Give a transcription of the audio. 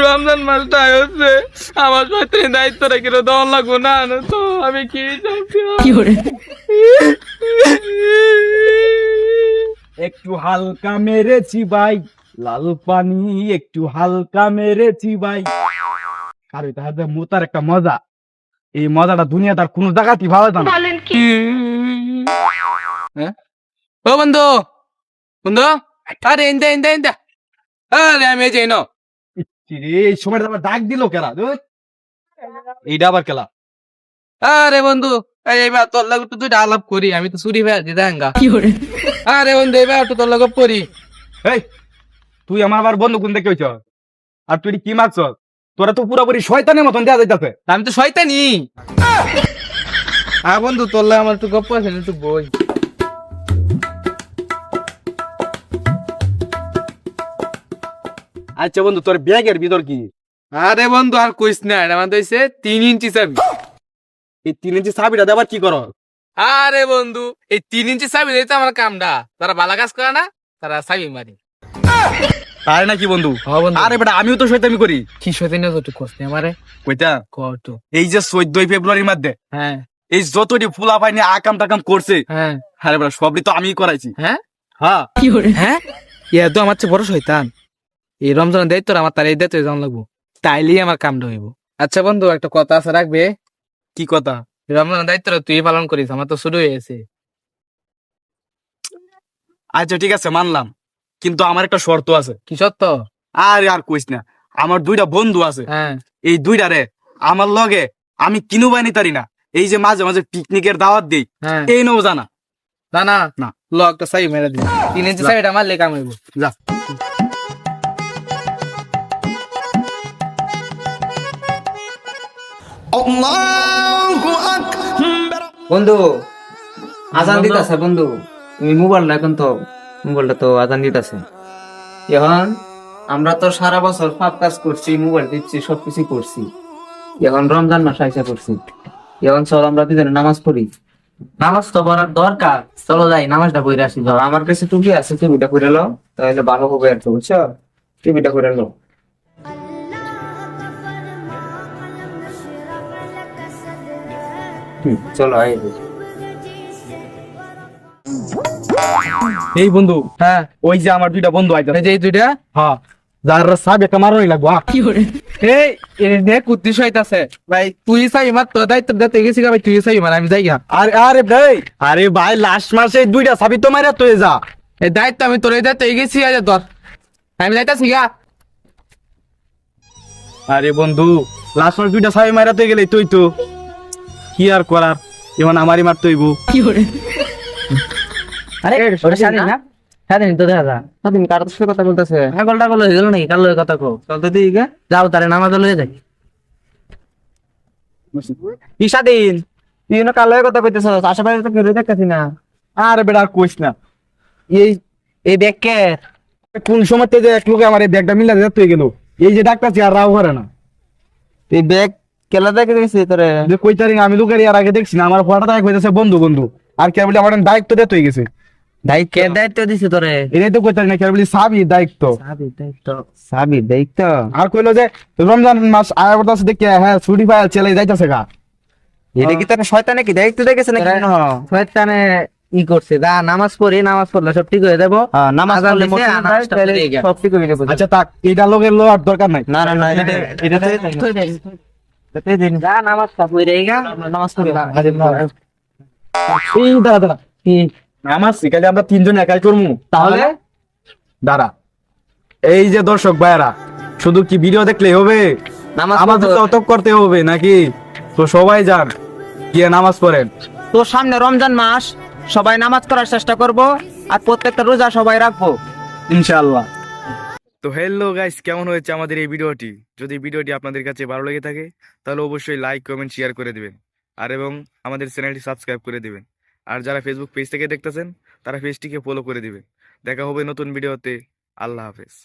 রমজান মাসটা হচ্ছে আমার শয়তানি দায়িত্ব রেখে দেওয়া লাগবো না না তো আমি কি একটু হালকা মেরেছি ভাই, লাল পানি একটু হালকা মেরেছি ভাই। আর ওই তাহার মোতার একটা মজা, এই মজাটা দুনিয়া তার কোনো জায়গাতেই ভালো না। হ্যাঁ? ও বন্ধু বন্ধু আরে ইন্দা ইন্দা ইন্দা আরে আমি এই যে ন এই সময় আবার ডাক দিল কেলা, এইটা আবার কেলা। আরে বন্ধু এইবার তোর লাগে একটু দুইটা আলাপ করি আমি তো চুরি ভাই দিদা হাঙ্গা আরে বন্ধু এবার একটু তোর লাগে পড়ি এই তুই আমার আবার বন্ধু কোন দেখে হইছ, আর তুই কি মারছ? তোরা তো পুরোপুরি শয়তানের মতন দেয়া যাইতাছে। আমি তো শয়তানি হ্যাঁ বন্ধু তোর লাগে আমার একটু গপ্প আছে না, একটু বই। আচ্ছা বন্ধু, তোর ব্যাগের ভিতর কি? আরে বন্ধু আর কইস না, এটা আমাদের হইছে 3 ইঞ্চি চাবি। এই 3 ইঞ্চি চাবিটা দেবার কি করো? আরে বন্ধু এই 3 ইঞ্চি চাবি দিতে আমার কামটা, তারা বালা কাজ করে না, তারা চাবি মারি। তাই নাকি বন্ধু? হ্যাঁ বন্ধু। আরে বেটা আমিও তো শয়তানি করি। কি শয়তানি তো একটু করছিস আমারে কইতা কত? এই যে 14 ফেব্রুয়ারির মধ্যে হ্যাঁ এই যতটি ফুলা পাইনি আকাম টাকাম করছে, হ্যাঁ আরে বেটা সবই তো আমিই করাইছি। হ্যাঁ হ্যাঁ হ্যাঁ ইয়া তো আমার চেয়ে বড় শয়তান। এই রমজানের দায়িত্ব আমার তার এই দায়িত্ব জান লাগবো, তাইলেই আমার কামটা হইব। আচ্ছা বন্ধু একটা কথা আছে রাখবে? কি কথা? রমজানের দায়িত্বটা তুই পালন করিস, আমার তো শুরু হয়ে গেছে। আচ্ছা ঠিক আছে মানলাম, কিন্তু আমার একটা শর্ত আছে। কি সত্য? আরে আর কইস না, আমার 2টা বন্ধু আছে, হ্যাঁ এই 2টারে আমার লগে আমি কিনু বানি তারি না। এই যে মাঝে মাঝে পিকনিকের দাওয়াত দেই, হ্যাঁ এই নও জানা না না না। ল একটা চাবি মেরে দিই, 3 ইঞ্চি চাবিটা আমার লেখা হইব। যা। বন্ধু আজান দিতেছে বন্ধু, তুমি মোবাইলটা এখন তো মোবাইলটা তো আজান দিতেছে। এখন আমরা তো সারা বছর সব কাজ করছি, মোবাইল টিপছি, সবকিছু করছি। এখন রমজান মাস আইসা করছি, এখন চল আমরা দুজনে নামাজ পড়ি। নামাজ তো পড়ার দরকার, চলো যাই নামাজটা পড়ে আসি। ধর আমার কাছে টুপি আছে, টুপিটা পরে লো, তাহলে ভালো হবে আর কি, বুঝছো? টুপিটা পরে লো। চলো আই। এই বন্ধু, হ্যাঁ ওই যে আমার 2টা বন্ধু আইতাছে। এই যে এই দুইটা হ্যাঁ, যার চাবি একটা মারোই লাগবো। এই এনে কুত্তি শয়তাছে ভাই, তুই চাবি মার, তোর দায়িত্ব দিতে গেছি ভাই, তুই চাবি মার আমি যাই গা। আরে আরে ভাই, আরে ভাই লাস্ট মাসে 2টা চাবি তো মাইরা তুই যা। এই দায়িত্ব আমি তোর এই দায়িত্ব গেছি আজ ধর, আমি যাইতাছি গা। আরে বন্ধু লাস্ট মাস 2টা চাবি মাইরা তুই গেলে তুই তো কি আর করার, এখন আমারই মারতে হইব। আরে ওটা স্বাধীন না, স্বাধীন তো দেখা যা। স্বাধীন কার সাথে কথা বলতেছে? পাগল টাগল হয়ে গেল নাকি? কার লগে কথা কো? চলতে দিই গা, যাও তারে নামাজ লয়ে যাই। কি স্বাধীন, তুই না কার লগে কথা কইতেছ? আশেপাশে তো কেউ দেখতাছি না। আরে বেটা আর কইস না, এই এই ব্যাগকে কোন সময় যে এক লোকে আমার এই ব্যাগটা মিলা দিতে হয়ে গেল, এই যে ডাক্তার আর রাও করে না। এই ব্যাগ কেলা দেখে গেছি তোরে? যে কইতারি না আমি লোকের আর আগে দেখছি না, আমার ফটোটা কইতেছে বন্ধু বন্ধু, আর কে বলি আমার দায়িত্ব দিতে হয়ে গেছে। কে দায়িত্ব দিছে তোরে? এটাই তো কইতারি না, কে বলি সাবি দায়িত্ব। সাবি দায়িত্ব। আর কইলো যে রমজান মাস আয়া করতেছে দেখে, হ্যাঁ ছুটি পায় চলে যাইতাছে গা। এটা কি তোর শয়তানে কি দায়িত্ব দেখেছে নাকি? শয়তানে ই করছে, দা নামাজ পড়ি, নামাজ পড়লে সব ঠিক হয়ে যাবো। নামাজ পড়লে সব ঠিক হয়ে যাবে। আচ্ছা থাক, এটা লোকের লো আর দরকার নাই। না না না, এটা যা নামাজ পড়ে গা, নামাজ পড়ি। এই দাদা কি নামাজ শিখালে আমরা 3জন একাই করবো তাহলে? দাঁড়া, এই যে দর্শক ভাইরা, শুধু কি ভিডিও দেখলেই হবে? নামাজ আমাদের পড়তে তত করতে হবে নাকি? তো সবাই যান গিয়ে নামাজ পড়েন। তোর সামনে রমজান মাস, সবাই নামাজ করার চেষ্টা করব, আর প্রত্যেকটা রোজা সবাই রাখবো ইনশাআল্লাহ। তো হ্যালো গাইস, কেমন হয়েছে আমাদের এই ভিডিওটি? যদি ভিডিওটি আপনাদের কাছে ভালো লেগে থাকে তাহলে অবশ্যই লাইক কমেন্ট শেয়ার করে দিবেন, আর এবং আমাদের চ্যানেলটি সাবস্ক্রাইব করে দিবেন। আর যারা ফেসবুক পেজ থেকে দেখতেছেন তারা পেজটিকে ফলো করে দিবেন। দেখা হবে নতুন ভিডিওতে। আল্লাহ হাফেজ।